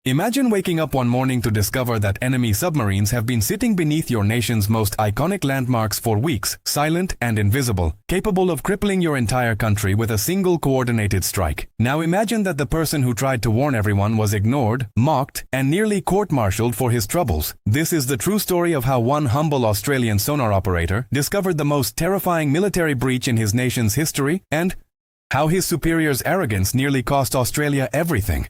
Imagine waking up one morning to discover that enemy submarines have been sitting beneath your nation's most iconic landmarks for weeks, silent and invisible, capable of crippling your entire country with a single coordinated strike. Now imagine that the person who tried to warn everyone was ignored, mocked, and nearly court-martialed for his troubles. This is the true story of how one humble Australian sonar operator discovered the most terrifying military breach in his nation's history, and how his superior's arrogance nearly cost Australia everything.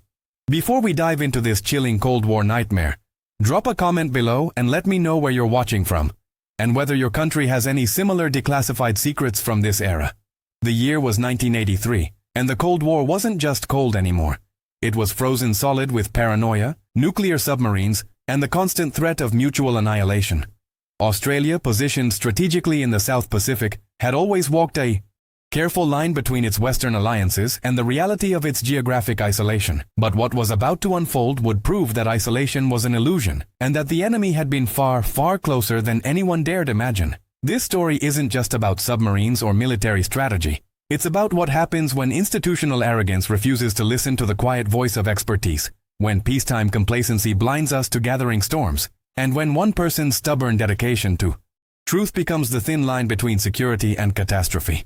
Before we dive into this chilling Cold War nightmare, drop a comment below and let me know where you're watching from, and whether your country has any similar declassified secrets from this era. The year was 1983, and the Cold War wasn't just cold anymore. It was frozen solid with paranoia, nuclear submarines, and the constant threat of mutual annihilation. Australia, positioned strategically in the South Pacific, had always walked a careful line between its Western alliances and the reality of its geographic isolation. But what was about to unfold would prove that isolation was an illusion, and that the enemy had been far, far closer than anyone dared imagine. This story isn't just about submarines or military strategy. It's about what happens when institutional arrogance refuses to listen to the quiet voice of expertise, when peacetime complacency blinds us to gathering storms, and when one person's stubborn dedication to truth becomes the thin line between security and catastrophe.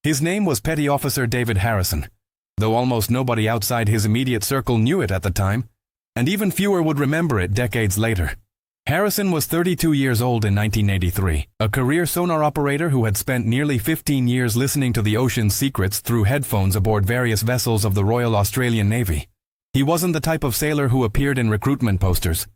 His name was Petty Officer David Harrison, though almost nobody outside his immediate circle knew it at the time, and even fewer would remember it decades later. Harrison was 32 years old in 1983, a career sonar operator who had spent nearly 15 years listening to the ocean's secrets through headphones aboard various vessels of the Royal Australian Navy. He wasn't the type of sailor who appeared in recruitment posters.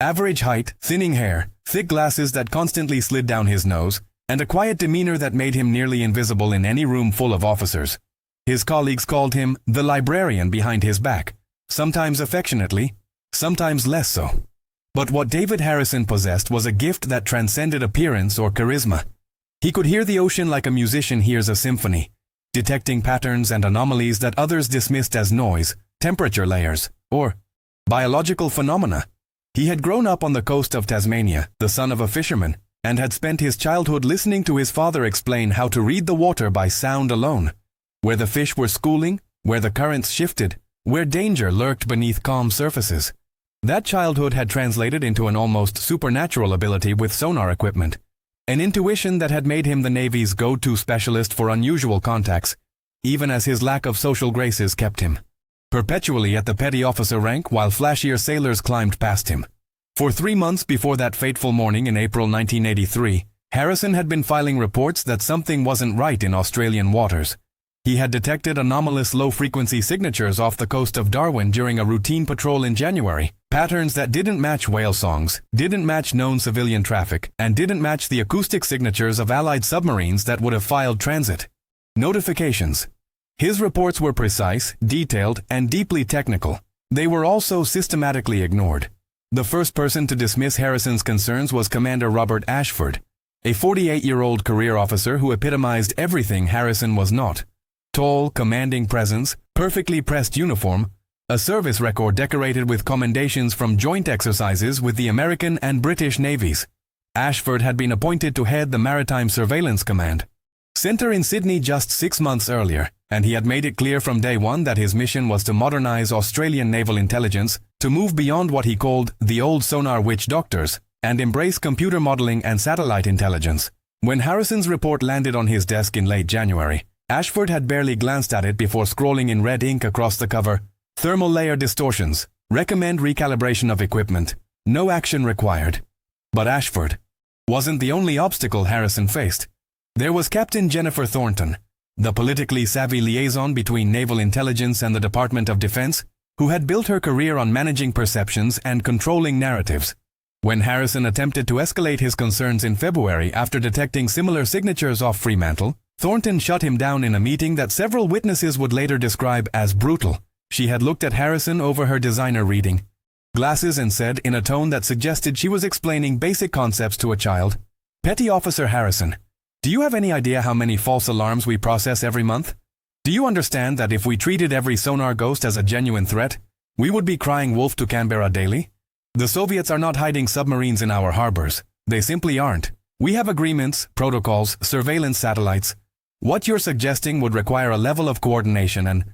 Average height, thinning hair, thick glasses that constantly slid down his nose, and a quiet demeanor that made him nearly invisible in any room full of officers. His colleagues called him the librarian behind his back, sometimes affectionately, sometimes less so. But what David Harrison possessed was a gift that transcended appearance or charisma. He could hear the ocean like a musician hears a symphony, detecting patterns and anomalies that others dismissed as noise, temperature layers, or biological phenomena. He had grown up on the coast of Tasmania, the son of a fisherman, and had spent his childhood listening to his father explain how to read the water by sound alone, where the fish were schooling, where the currents shifted, where danger lurked beneath calm surfaces. That childhood had translated into an almost supernatural ability with sonar equipment, an intuition that had made him the Navy's go-to specialist for unusual contacts, even as his lack of social graces kept him perpetually at the petty officer rank while flashier sailors climbed past him. For 3 months before that fateful morning in April 1983, Harrison had been filing reports that something wasn't right in Australian waters. He had detected anomalous low-frequency signatures off the coast of Darwin during a routine patrol in January, patterns that didn't match whale songs, didn't match known civilian traffic, and didn't match the acoustic signatures of Allied submarines that would have filed transit notifications. His reports were precise, detailed, and deeply technical. They were also systematically ignored. The first person to dismiss Harrison's concerns was Commander Robert Ashford, a 48-year-old career officer who epitomized everything Harrison was not. Tall, commanding presence, perfectly pressed uniform, a service record decorated with commendations from joint exercises with the American and British navies. Ashford had been appointed to head the Maritime Surveillance Command Centre in Sydney just 6 months earlier, and he had made it clear from day one that his mission was to modernize Australian naval intelligence, to move beyond what he called the old sonar witch doctors, and embrace computer modeling and satellite intelligence. When Harrison's report landed on his desk in late January, Ashford had barely glanced at it before scrolling in red ink across the cover, "Thermal layer distortions. Recommend recalibration of equipment. No action required." But Ashford wasn't the only obstacle Harrison faced. There was Captain Jennifer Thornton, the politically savvy liaison between naval intelligence and the Department of Defense, who had built her career on managing perceptions and controlling narratives. When Harrison attempted to escalate his concerns in February after detecting similar signatures off Fremantle, Thornton shut him down in a meeting that several witnesses would later describe as brutal. She had looked at Harrison over her designer reading glasses and said in a tone that suggested she was explaining basic concepts to a child, "Petty Officer Harrison, do you have any idea how many false alarms we process every month? Do you understand that if we treated every sonar ghost as a genuine threat, we would be crying wolf to Canberra daily? The Soviets are not hiding submarines in our harbors. They simply aren't. We have agreements, protocols, surveillance satellites. What you're suggesting would require a level of coordination and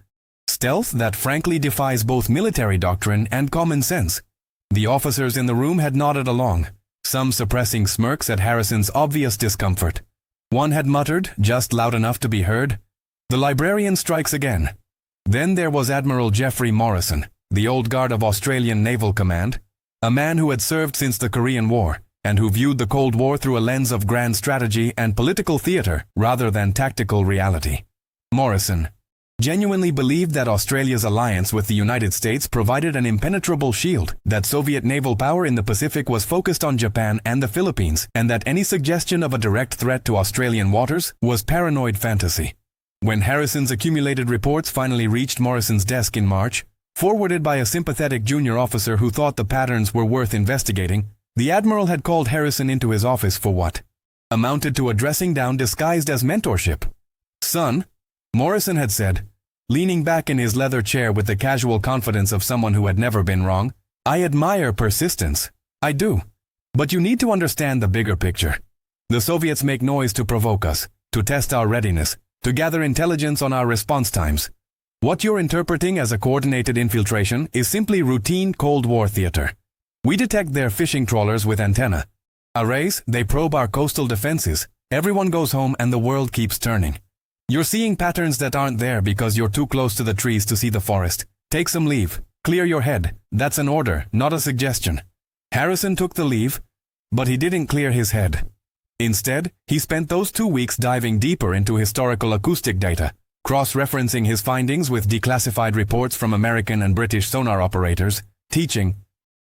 Stealth that frankly defies both military doctrine and common sense. The officers in the room had nodded along, some suppressing smirks at Harrison's obvious discomfort. One had muttered, just loud enough to be heard, "The librarian strikes again." Then there was Admiral Geoffrey Morrison, the old guard of Australian Naval Command, a man who had served since the Korean War, and who viewed the Cold War through a lens of grand strategy and political theater rather than tactical reality. Morrison genuinely believed that Australia's alliance with the United States provided an impenetrable shield, that Soviet naval power in the Pacific was focused on Japan and the Philippines, and that any suggestion of a direct threat to Australian waters was paranoid fantasy. When Harrison's accumulated reports finally reached Morrison's desk in March, forwarded by a sympathetic junior officer who thought the patterns were worth investigating, the Admiral had called Harrison into his office for what amounted to a dressing down disguised as mentorship. "Son," Morrison had said, leaning back in his leather chair with the casual confidence of someone who had never been wrong, "I admire persistence. I do. But you need to understand the bigger picture. The Soviets make noise to provoke us, to test our readiness, to gather intelligence on our response times. What you're interpreting as a coordinated infiltration is simply routine Cold War theater. We detect their fishing trawlers with antenna arrays, they probe our coastal defenses, everyone goes home and the world keeps turning. You're seeing patterns that aren't there because you're too close to the trees to see the forest. Take some leave. Clear your head. That's an order, not a suggestion." Harrison took the leave, but he didn't clear his head. Instead, he spent those 2 weeks diving deeper into historical acoustic data, cross-referencing his findings with declassified reports from American and British sonar operators, teaching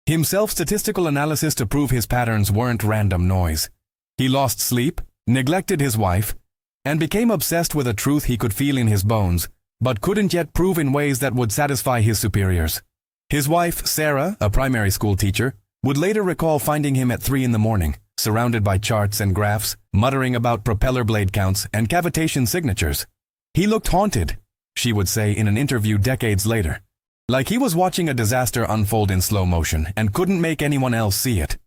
himself statistical analysis to prove his patterns weren't random noise. He lost sleep, neglected his wife, and became obsessed with a truth he could feel in his bones, but couldn't yet prove in ways that would satisfy his superiors. His wife, Sarah, a primary school teacher, would later recall finding him at 3 in the morning, surrounded by charts and graphs, muttering about propeller blade counts and cavitation signatures. "He looked haunted," she would say in an interview decades later, "like he was watching a disaster unfold in slow motion and couldn't make anyone else see it."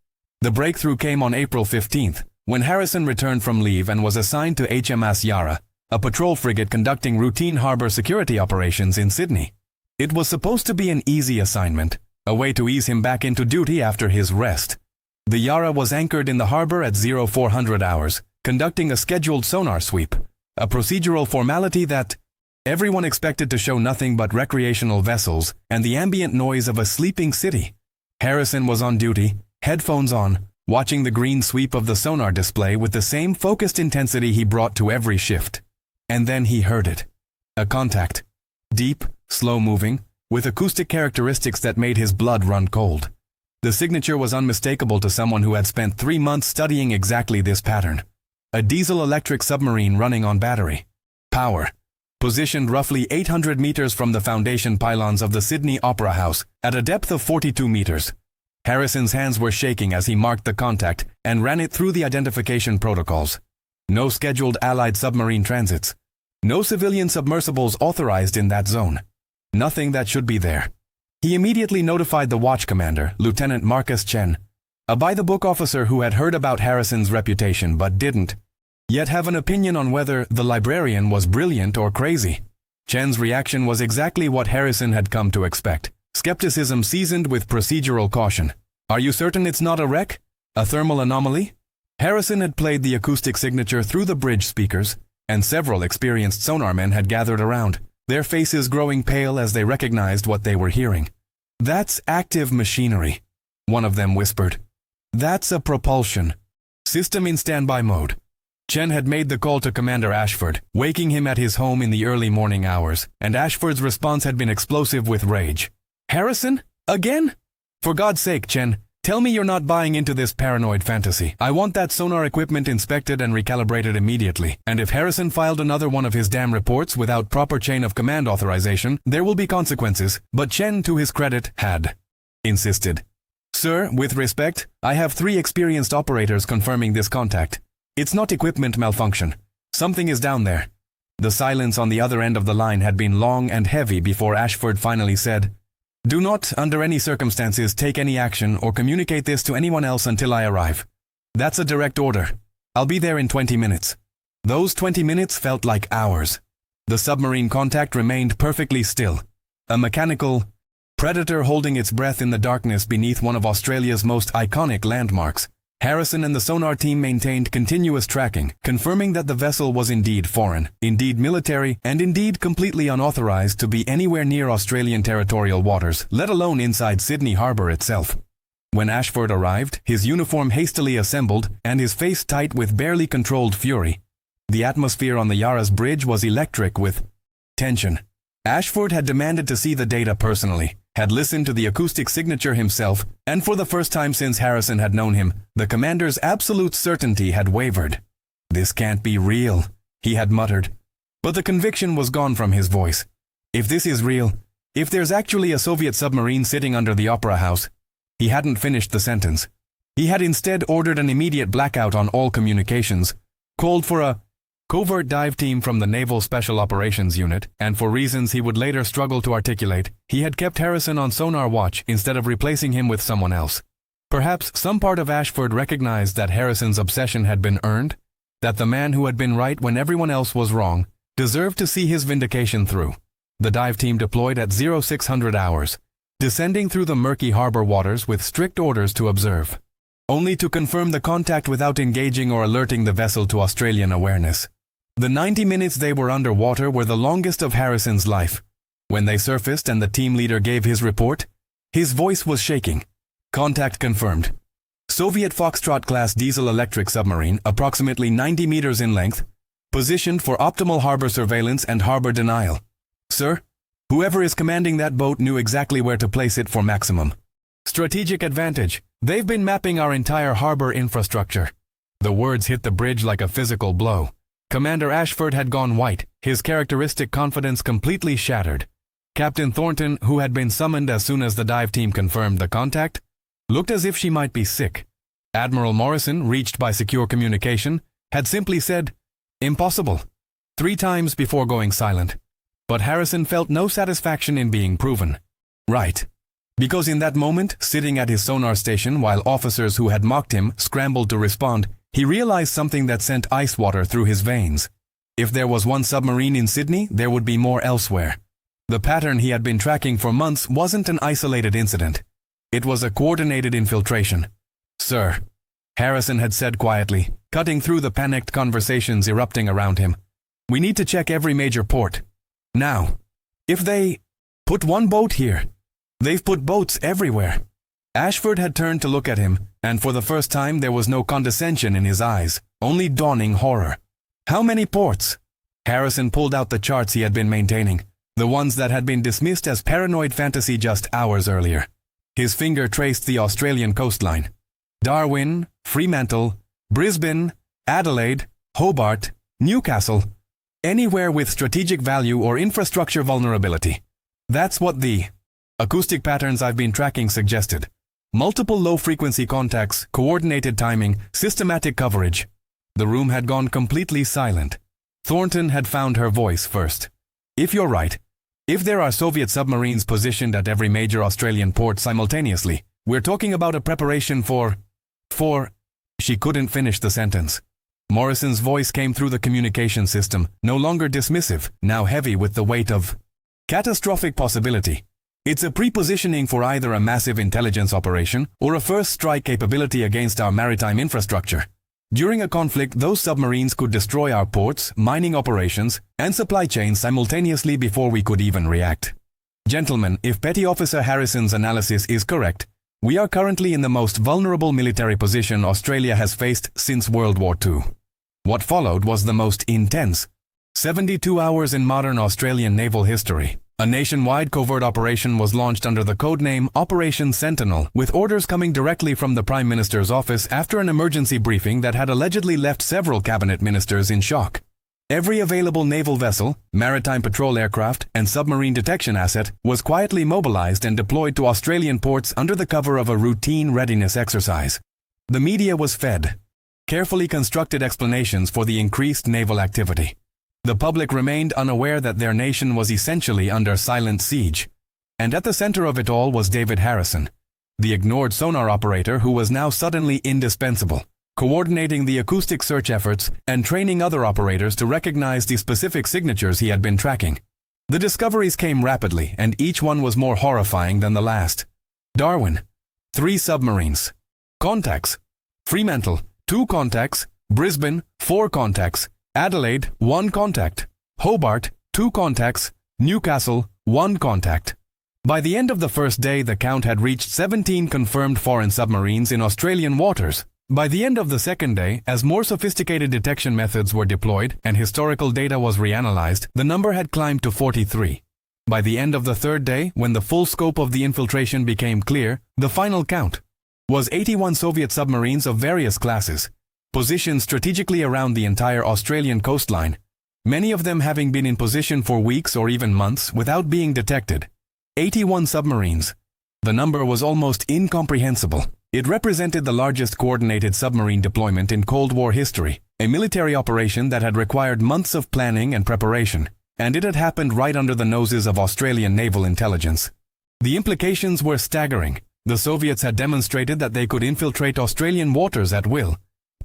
The breakthrough came on April 15th, when Harrison returned from leave and was assigned to HMS Yarra, a patrol frigate conducting routine harbor security operations in Sydney. It was supposed to be an easy assignment, a way to ease him back into duty after his rest. The Yarra was anchored in the harbor at 0400 hours, conducting a scheduled sonar sweep, a procedural formality that everyone expected to show nothing but recreational vessels and the ambient noise of a sleeping city. Harrison was on duty, headphones on, watching the green sweep of the sonar display with the same focused intensity he brought to every shift. And then he heard it. A contact. Deep, slow-moving, with acoustic characteristics that made his blood run cold. The signature was unmistakable to someone who had spent 3 months studying exactly this pattern. A diesel-electric submarine running on battery. Power. Positioned roughly 800 meters from the foundation pylons of the Sydney Opera House, at a depth of 42 meters. Harrison's hands were shaking as he marked the contact and ran it through the identification protocols. No scheduled Allied submarine transits. No civilian submersibles authorized in that zone. Nothing that should be there. He immediately notified the watch commander, Lieutenant Marcus Chen, a by-the-book officer who had heard about Harrison's reputation but didn't yet have an opinion on whether the librarian was brilliant or crazy. Chen's reaction was exactly what Harrison had come to expect. Skepticism seasoned with procedural caution. "Are you certain it's not a wreck? A thermal anomaly?" Harrison had played the acoustic signature through the bridge speakers, and several experienced sonarmen had gathered around, their faces growing pale as they recognized what they were hearing. "That's active machinery," one of them whispered. "That's a propulsion system in standby mode." Chen had made the call to Commander Ashford, waking him at his home in the early morning hours, and Ashford's response had been explosive with rage. "Harrison? Again? For God's sake, Chen, tell me you're not buying into this paranoid fantasy. I want that sonar equipment inspected and recalibrated immediately, and if Harrison filed another one of his damn reports without proper chain of command authorization, there will be consequences." But Chen, to his credit, had insisted. "Sir, with respect, I have 3 experienced operators confirming this contact. It's not equipment malfunction. Something is down there." The silence on the other end of the line had been long and heavy before Ashford finally said, "Do not, under any circumstances, take any action or communicate this to anyone else until I arrive. That's a direct order. I'll be there in 20 minutes. Those 20 minutes felt like hours. The submarine contact remained perfectly still, A mechanical predator holding its breath in the darkness beneath one of Australia's most iconic landmarks. Harrison and the sonar team maintained continuous tracking, confirming that the vessel was indeed foreign, indeed military, and indeed completely unauthorized to be anywhere near Australian territorial waters, let alone inside Sydney Harbour itself. When Ashford arrived, his uniform hastily assembled and his face tight with barely controlled fury, the atmosphere on the Yarra's bridge was electric with tension. Ashford had demanded to see the data personally, had listened to the acoustic signature himself, and for the first time since Harrison had known him, the commander's absolute certainty had wavered. "This can't be real," he had muttered. But the conviction was gone from his voice. If this is real, if there's actually a Soviet submarine sitting under the Opera House— He hadn't finished the sentence. He had instead ordered an immediate blackout on all communications, called for a covert dive team from the Naval Special Operations Unit, and for reasons he would later struggle to articulate, he had kept Harrison on sonar watch instead of replacing him with someone else. Perhaps some part of Ashford recognized that Harrison's obsession had been earned, that the man who had been right when everyone else was wrong deserved to see his vindication through. The dive team deployed at 0600 hours, descending through the murky harbor waters with strict orders to observe, only to confirm the contact without engaging or alerting the vessel to Australian awareness. The 90 minutes they were underwater were the longest of Harrison's life. When they surfaced and the team leader gave his report, his voice was shaking. Contact confirmed. Soviet Foxtrot-class diesel-electric submarine, approximately 90 meters in length, positioned for optimal harbor surveillance and harbor denial. Sir, whoever is commanding that boat knew exactly where to place it for maximum strategic advantage. They've been mapping our entire harbor infrastructure. The words hit the bridge like a physical blow. Commander Ashford had gone white, his characteristic confidence completely shattered. Captain Thornton, who had been summoned as soon as the dive team confirmed the contact, looked as if she might be sick. Admiral Morrison, reached by secure communication, had simply said, "Impossible," 3 times before going silent. But Harrison felt no satisfaction in being proven right. Because in that moment, sitting at his sonar station while officers who had mocked him scrambled to respond, he realized something that sent ice water through his veins. If there was one submarine in Sydney, there would be more elsewhere. The pattern he had been tracking for months wasn't an isolated incident. It was a coordinated infiltration. "Sir," Harrison had said quietly, cutting through the panicked conversations erupting around him, "we need to check every major port. Now. If they put one boat here, they've put boats everywhere." Ashford had turned to look at him, and for the first time there was no condescension in his eyes, only dawning horror. "How many ports?" Harrison pulled out the charts he had been maintaining, the ones that had been dismissed as paranoid fantasy just hours earlier. His finger traced the Australian coastline. Darwin, Fremantle, Brisbane, Adelaide, Hobart, Newcastle. Anywhere with strategic value or infrastructure vulnerability. That's what the acoustic patterns I've been tracking suggested. Multiple low-frequency contacts, coordinated timing, systematic coverage. The room had gone completely silent. Thornton had found her voice first. "If you're right, if there are Soviet submarines positioned at every major Australian port simultaneously, we're talking about a preparation for... She couldn't finish the sentence. Morrison's voice came through the communication system, no longer dismissive, now heavy with the weight of catastrophic possibility. It's a pre-positioning for either a massive intelligence operation or a first strike capability against our maritime infrastructure. During a conflict, those submarines could destroy our ports, mining operations, and supply chains simultaneously before we could even react. Gentlemen, if Petty Officer Harrison's analysis is correct, we are currently in the most vulnerable military position Australia has faced since World War II. What followed was the most intense 72 hours in modern Australian naval history. A nationwide covert operation was launched under the codename Operation Sentinel, with orders coming directly from the Prime Minister's office after an emergency briefing that had allegedly left several cabinet ministers in shock. Every available naval vessel, maritime patrol aircraft, and submarine detection asset was quietly mobilized and deployed to Australian ports under the cover of a routine readiness exercise. The media was fed carefully constructed explanations for the increased naval activity. The public remained unaware that their nation was essentially under silent siege. And at the center of it all was David Harrison, the ignored sonar operator who was now suddenly indispensable, coordinating the acoustic search efforts and training other operators to recognize the specific signatures he had been tracking. The discoveries came rapidly, and each one was more horrifying than the last. Darwin, 3 submarines. Contacts, Fremantle, 2 contacts. Brisbane, 4 contacts. Adelaide, 1 contact. Hobart, 2 contacts. Newcastle, 1 contact. By the end of the first day, the count had reached 17 confirmed foreign submarines in Australian waters. By the end of the second day, as more sophisticated detection methods were deployed and historical data was reanalyzed, the number had climbed to 43. By the end of the third day, when the full scope of the infiltration became clear, the final count was 81 Soviet submarines of various classes, positioned strategically around the entire Australian coastline, many of them having been in position for weeks or even months without being detected. 81 submarines. The number was almost incomprehensible. It represented the largest coordinated submarine deployment in Cold War history, a military operation that had required months of planning and preparation, and it had happened right under the noses of Australian naval intelligence. The implications were staggering. The Soviets had demonstrated that they could infiltrate Australian waters at will,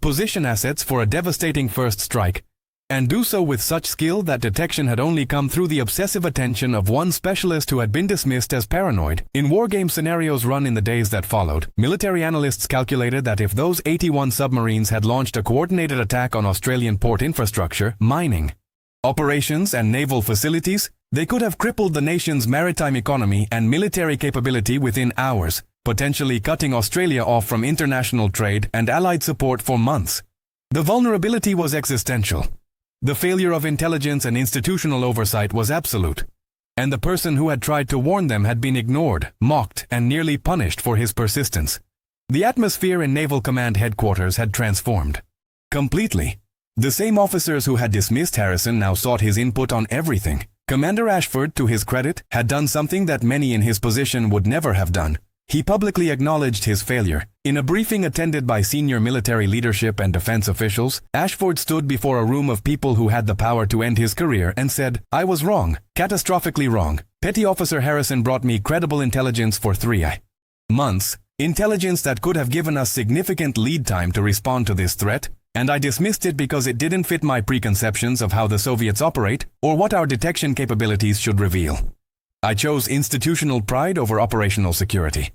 position assets for a devastating first strike, and do so with such skill that detection had only come through the obsessive attention of one specialist who had been dismissed as paranoid. In wargame scenarios run in the days that followed, military analysts calculated that if those 81 submarines had launched a coordinated attack on Australian port infrastructure, mining, operations, and naval facilities, they could have crippled the nation's maritime economy and military capability within hours, potentially cutting Australia off from international trade and allied support for months. The vulnerability was existential. The failure of intelligence and institutional oversight was absolute, and the person who had tried to warn them had been ignored, mocked, and nearly punished for his persistence. The atmosphere in Naval Command headquarters had transformed completely. The same officers who had dismissed Harrison now sought his input on everything. Commander Ashford, to his credit, had done something that many in his position would never have done. He publicly acknowledged his failure. In a briefing attended by senior military leadership and defense officials, Ashford stood before a room of people who had the power to end his career and said, "I was wrong, catastrophically wrong. Petty Officer Harrison brought me credible intelligence for 3 months, intelligence that could have given us significant lead time to respond to this threat, and I dismissed it because it didn't fit my preconceptions of how the Soviets operate or what our detection capabilities should reveal. I chose institutional pride over operational security.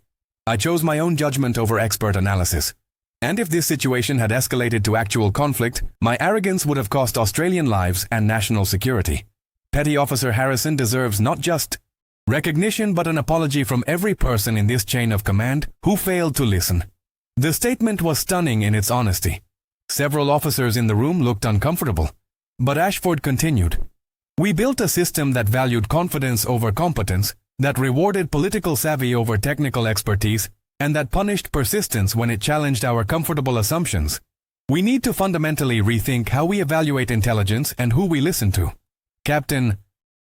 I chose my own judgment over expert analysis. And if this situation had escalated to actual conflict, my arrogance would have cost Australian lives and national security. Petty Officer Harrison deserves not just recognition but an apology from every person in this chain of command who failed to listen." The statement was stunning in its honesty. Several officers in the room looked uncomfortable, but Ashford continued, "We built a system that valued confidence over competence, that rewarded political savvy over technical expertise, and that punished persistence when it challenged our comfortable assumptions. We need to fundamentally rethink how we evaluate intelligence and who we listen to." Captain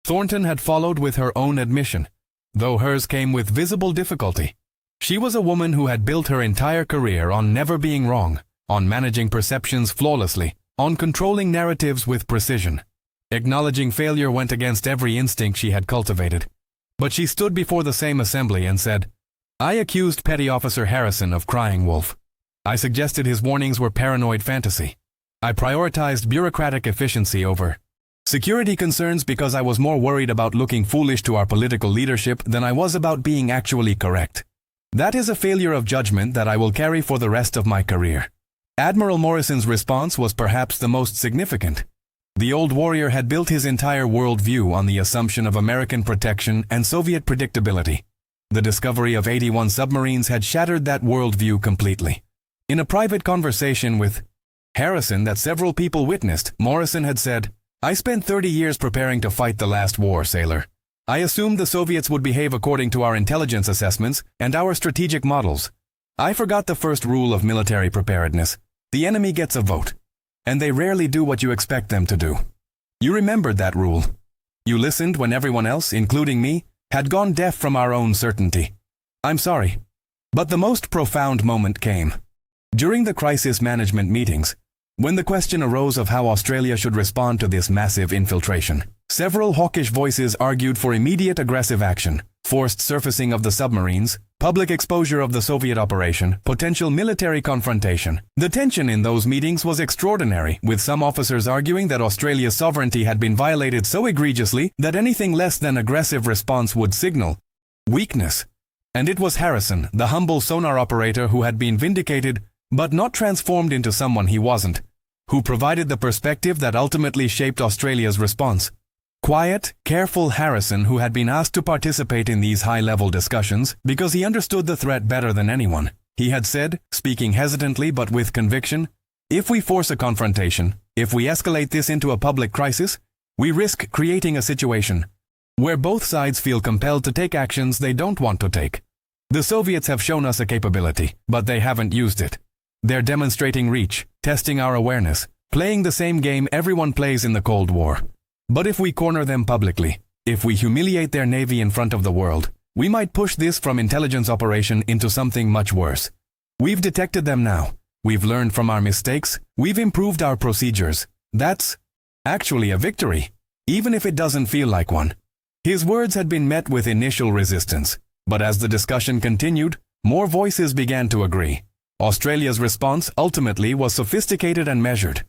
Thornton had followed with her own admission, though hers came with visible difficulty. She was a woman who had built her entire career on never being wrong, on managing perceptions flawlessly, on controlling narratives with precision. Acknowledging failure went against every instinct she had cultivated. But she stood before the same assembly and said, "I accused Petty Officer Harrison of crying wolf. I suggested his warnings were paranoid fantasy. I prioritized bureaucratic efficiency over security concerns because I was more worried about looking foolish to our political leadership than I was about being actually correct. That is a failure of judgment that I will carry for the rest of my career." Admiral Morrison's response was perhaps the most significant. The old warrior had built his entire worldview on the assumption of American protection and Soviet predictability. The discovery of 81 submarines had shattered that worldview completely. In a private conversation with Harrison that several people witnessed, Morrison had said, "I spent 30 years preparing to fight the last war, sailor. I assumed the Soviets would behave according to our intelligence assessments and our strategic models. I forgot the first rule of military preparedness. The enemy gets a vote. And they rarely do what you expect them to do. You remembered that rule. You listened when everyone else, including me, had gone deaf from our own certainty. I'm sorry." But the most profound moment came. During the crisis management meetings, when the question arose of how Australia should respond to this massive infiltration, several hawkish voices argued for immediate aggressive action. Forced surfacing of the submarines, public exposure of the Soviet operation, potential military confrontation. The tension in those meetings was extraordinary, with some officers arguing that Australia's sovereignty had been violated so egregiously that anything less than aggressive response would signal weakness. And it was Harrison, the humble sonar operator who had been vindicated, but not transformed into someone he wasn't, who provided the perspective that ultimately shaped Australia's response. Quiet, careful Harrison, who had been asked to participate in these high-level discussions because he understood the threat better than anyone. He had said, speaking hesitantly but with conviction, "If we force a confrontation, if we escalate this into a public crisis, we risk creating a situation where both sides feel compelled to take actions they don't want to take. The Soviets have shown us a capability, but they haven't used it. They're demonstrating reach, testing our awareness, playing the same game everyone plays in the Cold War. But if we corner them publicly, if we humiliate their navy in front of the world, we might push this from intelligence operation into something much worse. We've detected them now. We've learned from our mistakes. We've improved our procedures. That's actually a victory, even if it doesn't feel like one." His words had been met with initial resistance, but as the discussion continued, more voices began to agree. Australia's response ultimately was sophisticated and measured.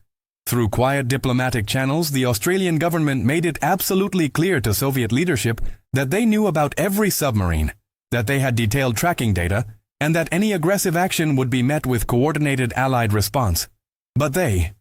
Through quiet diplomatic channels, the Australian government made it absolutely clear to Soviet leadership that they knew about every submarine, that they had detailed tracking data, and that any aggressive action would be met with coordinated Allied response. But they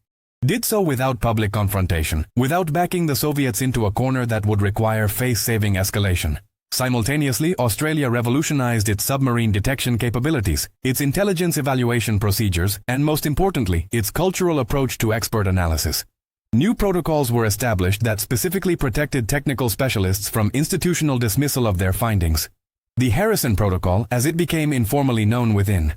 did so without public confrontation, without backing the Soviets into a corner that would require face-saving escalation. Simultaneously, Australia revolutionized its submarine detection capabilities, its intelligence evaluation procedures, and most importantly, its cultural approach to expert analysis. New protocols were established that specifically protected technical specialists from institutional dismissal of their findings. The Harrison Protocol, as it became informally known within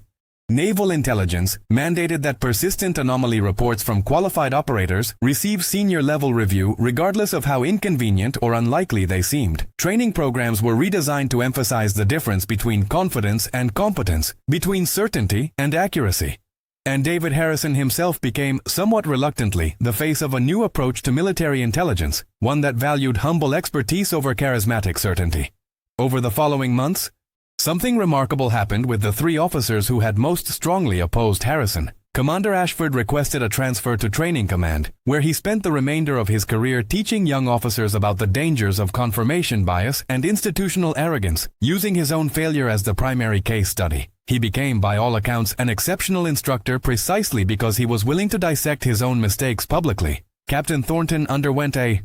naval intelligence, mandated that persistent anomaly reports from qualified operators receive senior-level review regardless of how inconvenient or unlikely they seemed. Training programs were redesigned to emphasize the difference between confidence and competence, between certainty and accuracy. And David Harrison himself became, somewhat reluctantly, the face of a new approach to military intelligence, one that valued humble expertise over charismatic certainty. Over the following months, something remarkable happened with the three officers who had most strongly opposed Harrison. Commander Ashford requested a transfer to Training Command, where he spent the remainder of his career teaching young officers about the dangers of confirmation bias and institutional arrogance, using his own failure as the primary case study. He became, by all accounts, an exceptional instructor precisely because he was willing to dissect his own mistakes publicly. Captain Thornton underwent a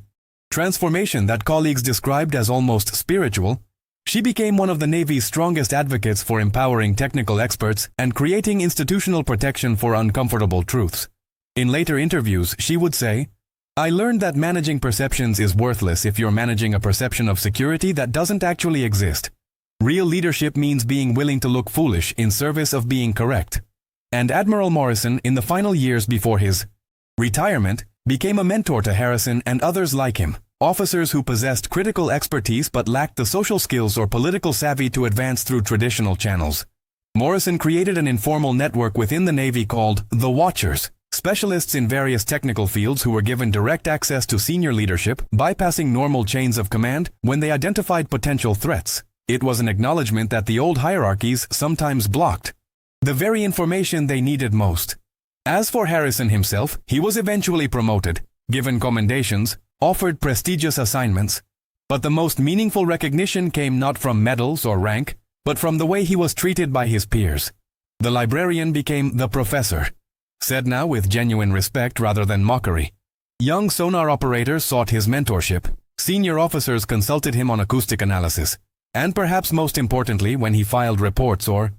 transformation that colleagues described as almost spiritual. She became one of the Navy's strongest advocates for empowering technical experts and creating institutional protection for uncomfortable truths. In later interviews, she would say, "I learned that managing perceptions is worthless if you're managing a perception of security that doesn't actually exist. Real leadership means being willing to look foolish in service of being correct." And Admiral Morrison, in the final years before his retirement, became a mentor to Harrison and others like him. Officers who possessed critical expertise but lacked the social skills or political savvy to advance through traditional channels. Morrison created an informal network within the Navy called the Watchers, specialists in various technical fields who were given direct access to senior leadership, bypassing normal chains of command when they identified potential threats. It was an acknowledgement that the old hierarchies sometimes blocked the very information they needed most. As for Harrison himself, he was eventually promoted, given commendations, offered prestigious assignments, but the most meaningful recognition came not from medals or rank, but from the way he was treated by his peers. The librarian became the professor, said now with genuine respect rather than mockery. Young sonar operators sought his mentorship, senior officers consulted him on acoustic analysis, and perhaps most importantly when he filed reports or